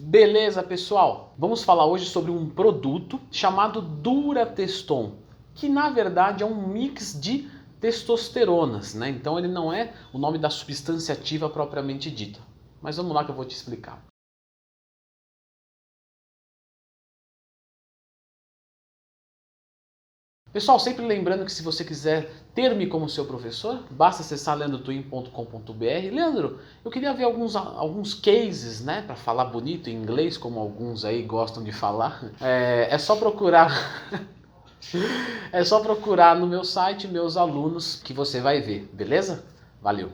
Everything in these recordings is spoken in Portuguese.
Beleza, pessoal? Vamos falar hoje sobre um produto chamado Durateston, que na verdade é um mix de testosteronas, né? Então ele não é o nome da substância ativa propriamente dita. Mas vamos lá que eu vou te explicar. Pessoal, sempre lembrando que se você quiser ter-me como seu professor, basta acessar leandrotwin.com.br. Leandro, eu queria ver alguns cases, né, para falar bonito em inglês, como alguns aí gostam de falar. É só procurar, é só procurar no meu site meus alunos que você vai ver, beleza? Valeu.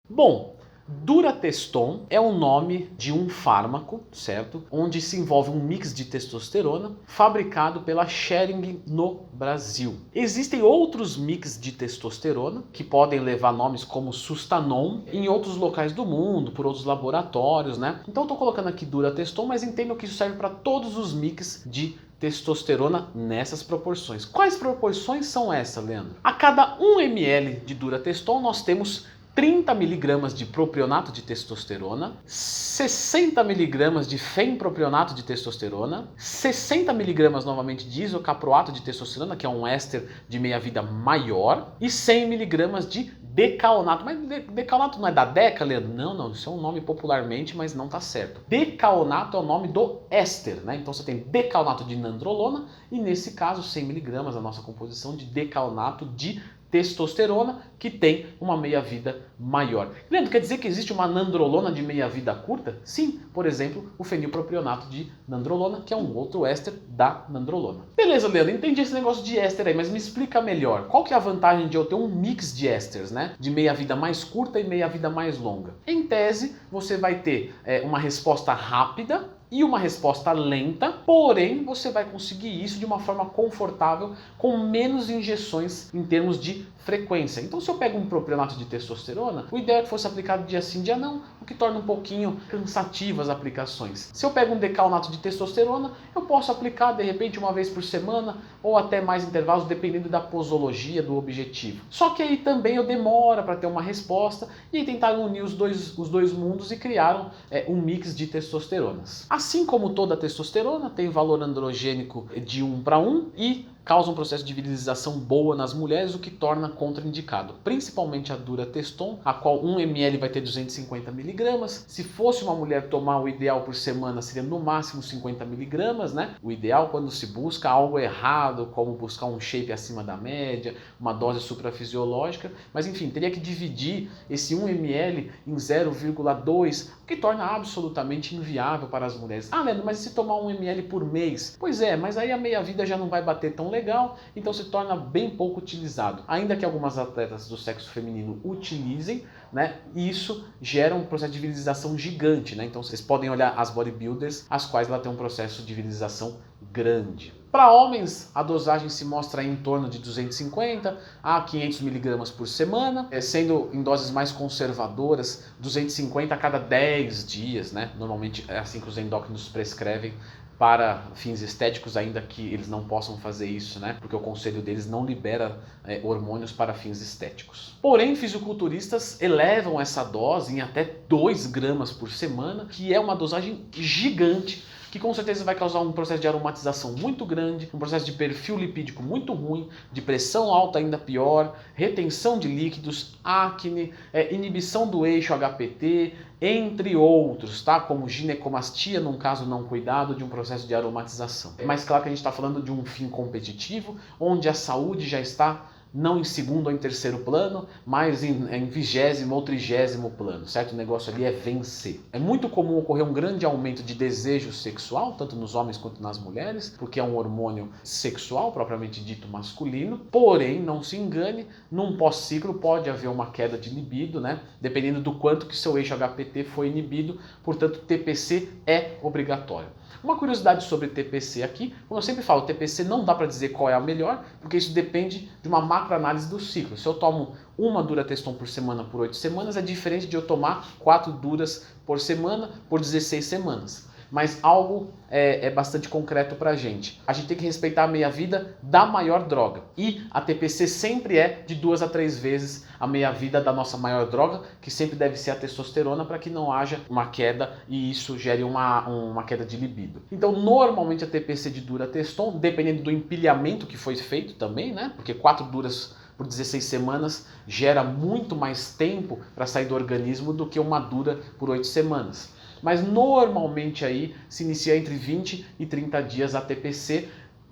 Bom, Durateston é o nome de um fármaco, certo? Onde se envolve um mix de testosterona fabricado pela Schering no Brasil. Existem outros mix de testosterona que podem levar nomes como Sustanon em outros locais do mundo, por outros laboratórios, né? Então eu tô colocando aqui Durateston, mas entendo que isso serve para todos os mix de testosterona nessas proporções. Quais proporções são essas, Leandro? A cada 1 ml de Durateston nós temos 30 mg de propionato de testosterona, 60 mg de fenpropionato de testosterona, 60 mg novamente de isocaproato de testosterona, que é um éster de meia-vida maior, e 100 mg de decaonato. Mas decaonato não é da Deca, Leandro? Não, isso é um nome popularmente, mas não está certo. Decaonato é o nome do éster, né? Então você tem decaonato de nandrolona e nesse caso 100 mg a nossa composição de decaonato de testosterona, que tem uma meia-vida maior. Leandro, quer dizer que existe uma nandrolona de meia-vida curta? Sim, por exemplo, o fenilpropionato de nandrolona, que é um outro éster da nandrolona. Beleza, Leandro, entendi esse negócio de éster aí, mas me explica melhor. Qual que é a vantagem de eu ter um mix de ésteres, né? De meia-vida mais curta e meia-vida mais longa? Em tese, você vai ter uma resposta rápida e uma resposta lenta, porém você vai conseguir isso de uma forma confortável, com menos injeções em termos de frequência. Então se eu pego um propionato de testosterona, o ideal é que fosse aplicado dia sim, dia não, o que torna um pouquinho cansativas as aplicações. Se eu pego um decaonato de testosterona, eu posso aplicar de repente uma vez por semana, ou até mais intervalos, dependendo da posologia, do objetivo. Só que aí também eu demoro para ter uma resposta, e aí tentaram unir os dois mundos e criaram um mix de testosteronas. Assim como toda testosterona, tem valor androgênico de 1 para 1 e causa um processo de virilização boa nas mulheres, o que torna contraindicado. Principalmente a Durateston, a qual 1 ml vai ter 250 mg. Se fosse uma mulher tomar, o ideal por semana seria no máximo 50 mg, né? O ideal quando se busca algo errado, como buscar um shape acima da média, uma dose suprafisiológica, mas enfim, teria que dividir esse 1 ml em 0,2, o que torna absolutamente inviável para as mulheres. Ah, Leandro, mas e se tomar 1 ml por mês? Pois é, mas aí a meia-vida já não vai bater tão legal, então se torna bem pouco utilizado. Ainda que algumas atletas do sexo feminino utilizem, né, isso gera um processo de virilização gigante, né? Então vocês podem olhar as bodybuilders, as quais ela tem um processo de virilização grande. Para homens, a dosagem se mostra em torno de 250 a 500 mg por semana, sendo em doses mais conservadoras, 250 a cada 10 dias, né? Normalmente é assim que os endócrinos prescrevem para fins estéticos, ainda que eles não possam fazer isso, né? Porque o conselho deles não libera hormônios para fins estéticos. Porém, fisiculturistas elevam essa dose em até 2 gramas por semana, que é uma dosagem gigante, que com certeza vai causar um processo de aromatização muito grande, um processo de perfil lipídico muito ruim, de pressão alta ainda pior, retenção de líquidos, acne, inibição do eixo HPT, entre outros, tá? Como ginecomastia, num caso não cuidado, de um processo de aromatização. Mas claro que a gente está falando de um fim competitivo, onde a saúde já está não em segundo ou em terceiro plano, mas em 20º ou 30º plano, certo? O negócio ali é vencer. É muito comum ocorrer um grande aumento de desejo sexual, tanto nos homens quanto nas mulheres, porque é um hormônio sexual, propriamente dito masculino. Porém, não se engane, num pós-ciclo pode haver uma queda de libido, né? Dependendo do quanto que seu eixo HPT foi inibido, portanto, TPC é obrigatório. Uma curiosidade sobre TPC aqui, como eu sempre falo, TPC não dá para dizer qual é a melhor, porque isso depende de uma macroanálise do ciclo. Se eu tomo uma Durateston por semana por 8 semanas, é diferente de eu tomar 4 duras por semana por 16 semanas. Mas algo é bastante concreto pra gente. A gente tem que respeitar a meia-vida da maior droga. E a TPC sempre é de 2 a 3 vezes a meia-vida da nossa maior droga, que sempre deve ser a testosterona, para que não haja uma queda e isso gere uma queda de libido. Então, normalmente a TPC de Durateston, dependendo do empilhamento que foi feito também, né? Porque 4 duras por 16 semanas gera muito mais tempo para sair do organismo do que uma dura por 8 semanas. Mas normalmente aí se inicia entre 20 e 30 dias a TPC,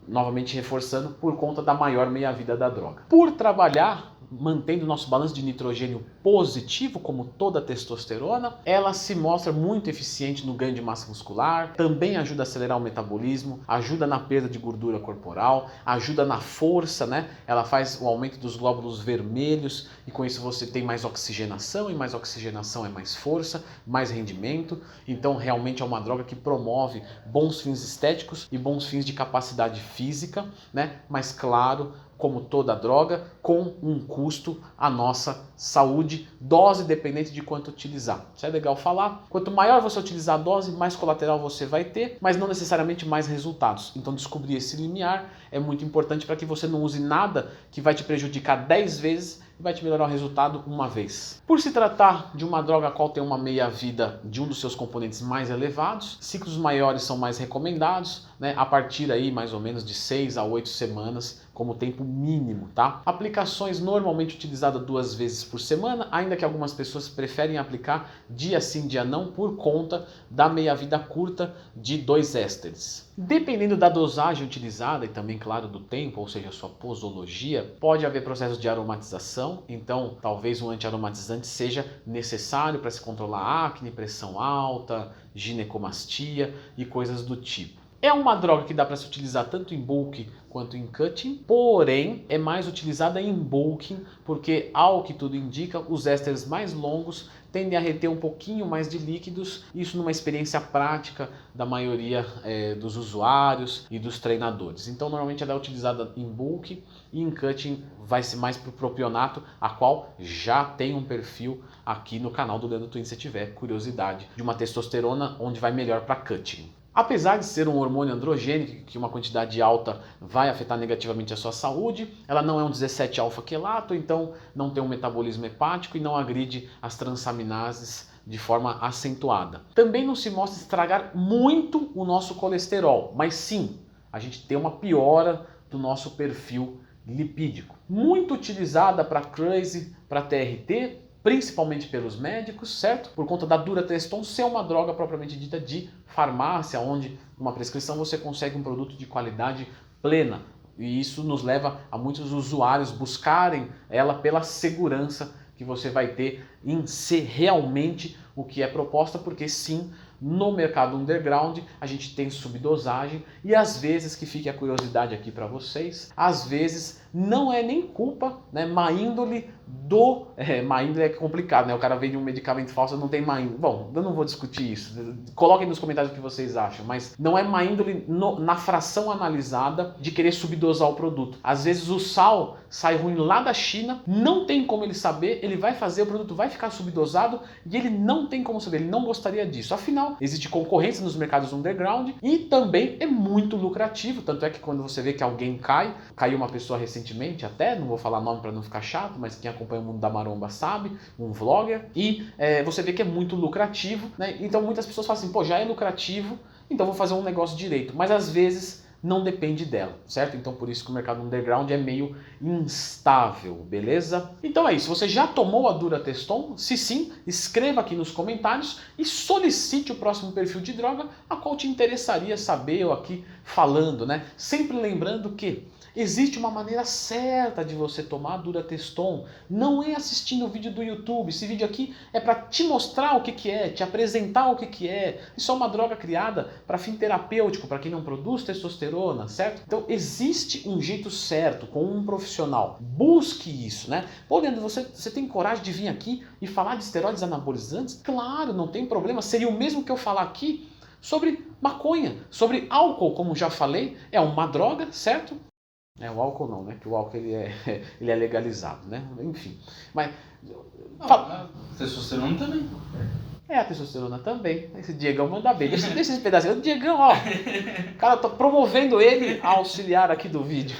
novamente reforçando, por conta da maior meia-vida da droga. Por trabalhar mantendo nosso balanço de nitrogênio positivo, como toda a testosterona, ela se mostra muito eficiente no ganho de massa muscular, também ajuda a acelerar o metabolismo, ajuda na perda de gordura corporal, ajuda na força, né? Ela faz o aumento dos glóbulos vermelhos e com isso você tem mais oxigenação e mais oxigenação é mais força, mais rendimento. Então realmente é uma droga que promove bons fins estéticos e bons fins de capacidade física, né? Mas claro, como toda droga, com um custo à nossa saúde, dose dependente de quanto utilizar. Isso é legal falar. Quanto maior você utilizar a dose, mais colateral você vai ter, mas não necessariamente mais resultados. Então descobrir esse limiar é muito importante para que você não use nada que vai te prejudicar 10 vezes e vai te melhorar o resultado uma vez. Por se tratar de uma droga a qual tem uma meia-vida de um dos seus componentes mais elevados, ciclos maiores são mais recomendados, né? A partir aí mais ou menos de 6 a 8 semanas como tempo mínimo, tá? Aplicações normalmente utilizadas 2 vezes por semana, ainda que algumas pessoas preferem aplicar dia sim, dia não, por conta da meia-vida curta de 2 ésteres. Dependendo da dosagem utilizada e também, claro, do tempo, ou seja, a sua posologia, pode haver processos de aromatização, então talvez um antiaromatizante seja necessário para se controlar acne, pressão alta, ginecomastia e coisas do tipo. É uma droga que dá para se utilizar tanto em bulking quanto em cutting, porém é mais utilizada em bulking porque, ao que tudo indica, os ésteres mais longos tendem a reter um pouquinho mais de líquidos, isso numa experiência prática da maioria dos usuários e dos treinadores. Então normalmente ela é utilizada em bulking e em cutting vai ser mais para o propionato, a qual já tem um perfil aqui no canal do Leandro Twin se tiver curiosidade de uma testosterona onde vai melhor para cutting. Apesar de ser um hormônio androgênico, que uma quantidade alta vai afetar negativamente a sua saúde, ela não é um 17-alfa-quelato, então não tem um metabolismo hepático e não agride as transaminases de forma acentuada. Também não se mostra estragar muito o nosso colesterol, mas sim, a gente tem uma piora do nosso perfil lipídico. Muito utilizada para crazy, para TRT, principalmente pelos médicos, certo? Por conta da Durateston ser uma droga propriamente dita de farmácia, onde uma prescrição você consegue um produto de qualidade plena. E isso nos leva a muitos usuários buscarem ela pela segurança que você vai ter em ser realmente o que é proposta, porque sim, no mercado underground a gente tem subdosagem e às vezes, que fique a curiosidade aqui para vocês, às vezes não é nem culpa, né, má índole do... má índole é complicado, né? O cara vende um medicamento falso, não tem má índole. Bom, eu não vou discutir isso. Coloquem nos comentários o que vocês acham, mas não é má índole na fração analisada de querer subdosar o produto. Às vezes o sal sai ruim lá da China, não tem como ele saber, ele vai fazer, o produto vai ficar subdosado e ele não tem como saber, ele não gostaria disso. Afinal, existe concorrência nos mercados underground e também é muito lucrativo, tanto é que quando você vê que alguém caiu uma pessoa recentemente, até, não vou falar nome para não ficar chato, mas quem acompanha o mundo da maromba sabe, um vlogger, e você vê que é muito lucrativo, né? Então muitas pessoas falam assim, pô, já é lucrativo, então vou fazer um negócio direito, mas às vezes não depende dela, certo? Então por isso que o mercado underground é meio instável, beleza? Então é isso, você já tomou a Durateston? Se sim, escreva aqui nos comentários e solicite o próximo perfil de droga a qual te interessaria saber eu aqui falando, né? Sempre lembrando que existe uma maneira certa de você tomar Durateston, não é assistindo o vídeo do YouTube. Esse vídeo aqui é para te mostrar o que é, te apresentar o que é. Isso é uma droga criada para fim terapêutico, para quem não produz testosterona, certo? Então existe um jeito certo, com um profissional. Busque isso, né? Pô, Leandro, você tem coragem de vir aqui e falar de esteroides anabolizantes? Claro, não tem problema. Seria o mesmo que eu falar aqui sobre maconha, sobre álcool, como já falei. É uma droga, certo? O álcool não, né? Que o álcool ele é legalizado, né? Enfim. Mas. Não, testosterona também. É a testosterona também. Esse Diegão manda bem. Deixa esses pedacinhos. Diegão, ó. Cara, eu tô promovendo ele a auxiliar aqui do vídeo.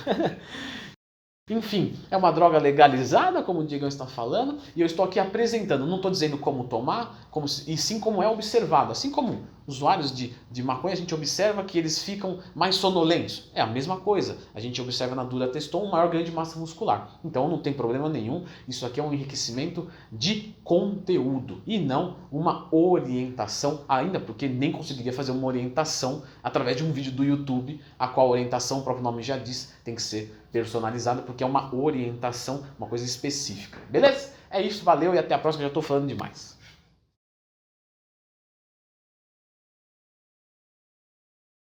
Enfim, é uma droga legalizada, como o Diegão está falando, e eu estou aqui apresentando, não estou dizendo como tomar, e sim como é observado. Assim como usuários de maconha, a gente observa que eles ficam mais sonolentos. É a mesma coisa, a gente observa na Durateston um maior ganho de massa muscular. Então não tem problema nenhum, isso aqui é um enriquecimento de conteúdo e não uma orientação, ainda porque nem conseguiria fazer uma orientação através de um vídeo do YouTube, a qual orientação, o próprio nome já diz, tem que ser personalizada, porque é uma orientação, uma coisa específica. Beleza? É isso, valeu e até a próxima, já estou falando demais.